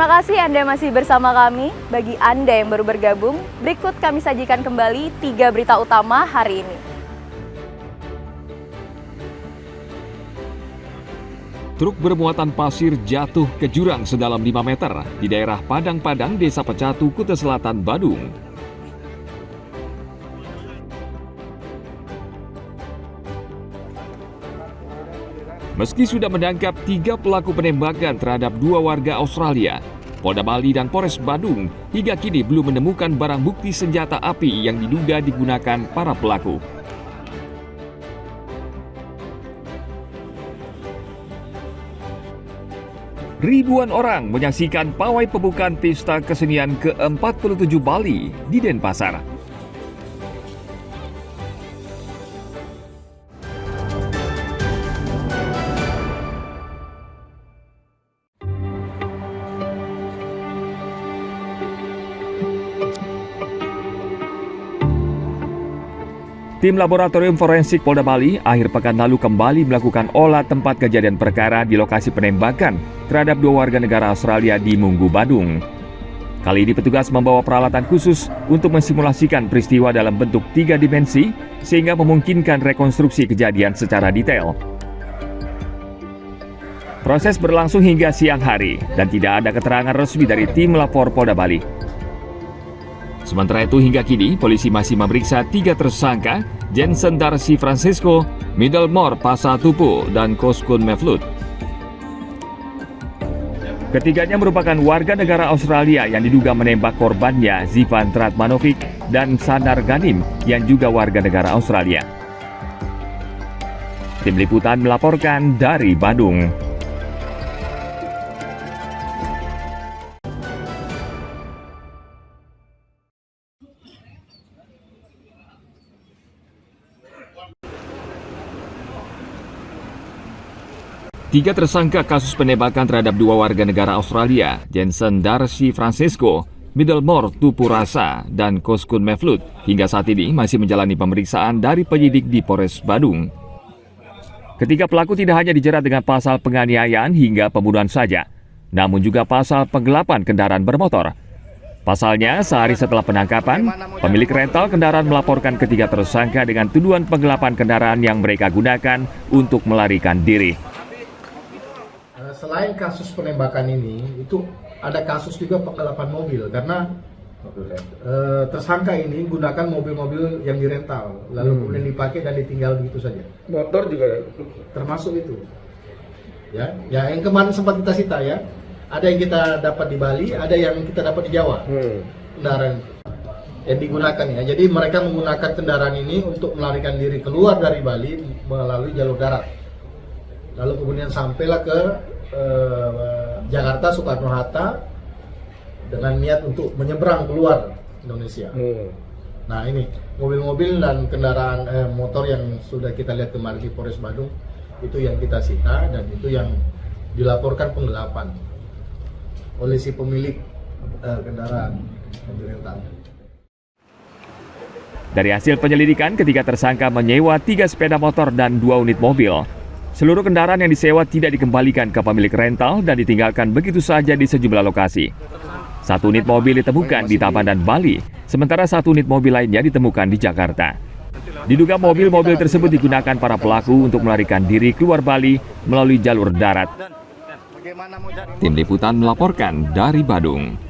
Terima kasih Anda masih bersama kami. Bagi Anda yang baru bergabung, berikut kami sajikan kembali 3 berita utama hari ini. Truk bermuatan pasir jatuh ke jurang sedalam 5 meter di daerah Padang-Padang, Desa Pecatu, Kuta Selatan, Badung. Meski sudah menangkap 3 pelaku penembakan terhadap 2 warga Australia, Polda Bali dan Polres Badung hingga kini belum menemukan barang bukti senjata api yang diduga digunakan para pelaku. Ribuan orang menyaksikan pawai pembukaan pesta kesenian ke-47 Bali di Denpasar. Tim Laboratorium Forensik Polda Bali akhir pekan lalu kembali melakukan olah tempat kejadian perkara di lokasi penembakan terhadap 2 warga negara Australia di Munggu, Badung. Kali ini petugas membawa peralatan khusus untuk mensimulasikan peristiwa dalam bentuk 3 dimensi sehingga memungkinkan rekonstruksi kejadian secara detail. Proses berlangsung hingga siang hari dan tidak ada keterangan resmi dari tim lapor Polda Bali. Sementara itu hingga kini polisi masih memeriksa 3 tersangka, Jensen Darcy Francisco, Middlemore Pasatupu, dan Koskun Mevlut. Ketiganya merupakan warga negara Australia yang diduga menembak korbannya Zivan Tratmanovic dan Sanar Ganim yang juga warga negara Australia. Tim Liputan melaporkan dari Bandung. Tiga tersangka kasus penembakan terhadap 2 warga negara Australia, Jensen Darcy Francisco, Middlemore Tupurasa, dan Koskun Mevlut, hingga saat ini masih menjalani pemeriksaan dari penyidik di Polres Badung. Ketiga pelaku tidak hanya dijerat dengan pasal penganiayaan hingga pembunuhan saja, namun juga pasal penggelapan kendaraan bermotor. Pasalnya, sehari setelah penangkapan, pemilik rental kendaraan melaporkan ketiga tersangka dengan tuduhan penggelapan kendaraan yang mereka gunakan untuk melarikan diri. Selain kasus penembakan ini, itu ada kasus juga penggelapan mobil karena tersangka ini gunakan mobil-mobil yang dirental, lalu kemudian dipakai dan ditinggal begitu saja. Motor juga termasuk itu. Ya, yang kemarin sempat kita sita ya. Ada yang kita dapat di Bali, ada yang kita dapat di Jawa. Kendaraan yang digunakan ya. Jadi mereka menggunakan kendaraan ini untuk melarikan diri keluar dari Bali melalui jalur darat. Lalu kemudian sampailah ke Jakarta Soekarno-Hatta dengan niat untuk menyeberang keluar Indonesia. Nah ini mobil-mobil dan kendaraan motor yang sudah kita lihat kemarin di Polres Badung itu yang kita sita dan itu yang dilaporkan penggelapan oleh si pemilik kendaraan rental. Dari hasil penyelidikan, ketiga tersangka menyewa 3 sepeda motor dan 2 unit mobil. Seluruh kendaraan yang disewa tidak dikembalikan ke pemilik rental dan ditinggalkan begitu saja di sejumlah lokasi. 1 unit mobil ditemukan di Tabanan, Bali, sementara 1 unit mobil lainnya ditemukan di Jakarta. Diduga mobil-mobil tersebut digunakan para pelaku untuk melarikan diri keluar Bali melalui jalur darat. Tim Liputan melaporkan dari Badung.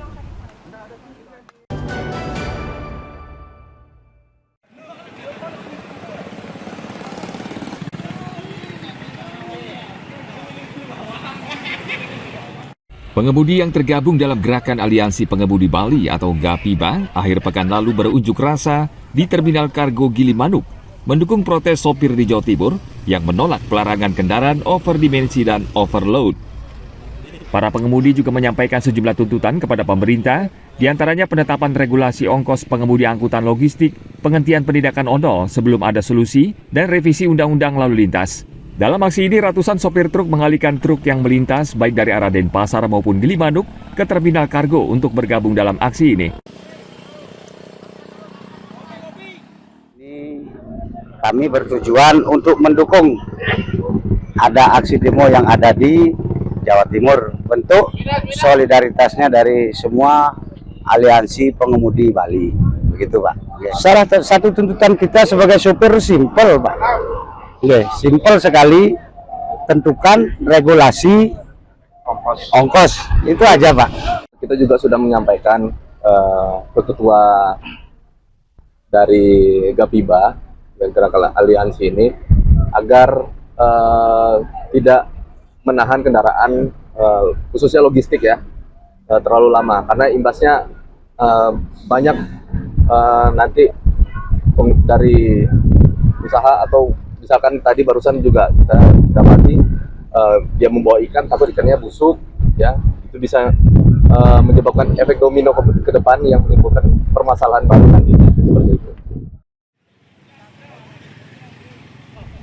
Pengemudi yang tergabung dalam Gerakan Aliansi Pengemudi Bali atau GAPIBA akhir pekan lalu berunjuk rasa di Terminal Kargo Gilimanuk mendukung protes sopir di Jawa Timur yang menolak pelarangan kendaraan overdimensi dan overload. Para pengemudi juga menyampaikan sejumlah tuntutan kepada pemerintah, diantaranya penetapan regulasi ongkos pengemudi angkutan logistik, penghentian penindakan odol sebelum ada solusi, dan revisi Undang-Undang Lalu Lintas. Dalam aksi ini, ratusan sopir truk mengalihkan truk yang melintas baik dari arah Denpasar maupun Gilimanuk ke Terminal Kargo untuk bergabung dalam aksi ini. Kami bertujuan untuk mendukung ada aksi demo yang ada di Jawa Timur bentuk solidaritasnya dari semua aliansi pengemudi Bali, begitu Pak. Salah satu tuntutan kita sebagai sopir simpel Pak, simpel sekali, tentukan regulasi ongkos, itu aja Pak. Kita juga sudah menyampaikan ke ketua dari Gapiba dan gerakan aliansi ini agar tidak menahan kendaraan khususnya logistik ya terlalu lama, karena imbasnya banyak nanti dari usaha, atau misalkan tadi barusan juga kita dapati dia membawa ikan tapi ikannya busuk ya, itu bisa menyebabkan efek domino ke depan yang menimbulkan permasalahan baru nanti seperti itu.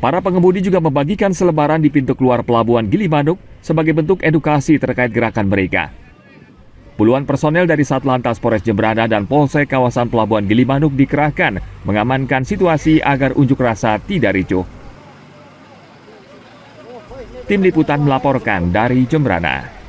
Para pengemudi juga membagikan selebaran di pintu keluar Pelabuhan Gilimanuk sebagai bentuk edukasi terkait gerakan mereka. Puluhan personel dari Satlantas Polres Jembrana dan Polsek kawasan Pelabuhan Gilimanuk dikerahkan mengamankan situasi agar unjuk rasa tidak ricuh. Tim Liputan melaporkan dari Jembrana.